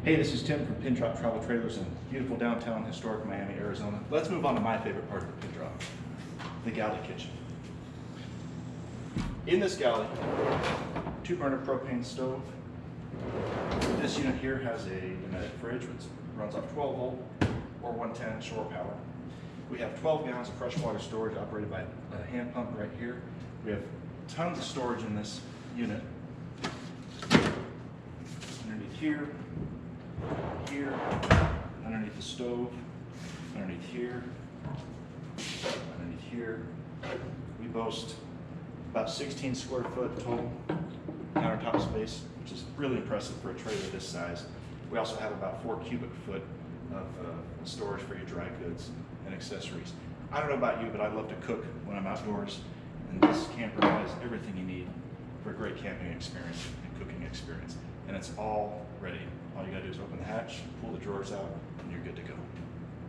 Hey, this is Tim from Pin Drop Travel Trailers in beautiful downtown historic Miami, Arizona. Let's move on to my favorite part of the Pin Drop, the galley kitchen. In this galley, 2-burner propane stove. This unit here has a Dometic fridge which runs off 12 volt or 110 shore power. We have 12 gallons of freshwater storage operated by a hand pump right here. We have tons of storage in this unit. Underneath here, here, underneath the stove, underneath here, underneath here. We boast about 16 square foot total countertop space, which is really impressive for a trailer this size. We also have about 4 cubic foot of storage for your dry goods and accessories. I don't know about you, but I love to cook when I'm outdoors, and this camper has everything you need for a great camping experience and cooking experience. And it's all ready. All you gotta do is open the hatch, pull the drawers out, and you're good to go.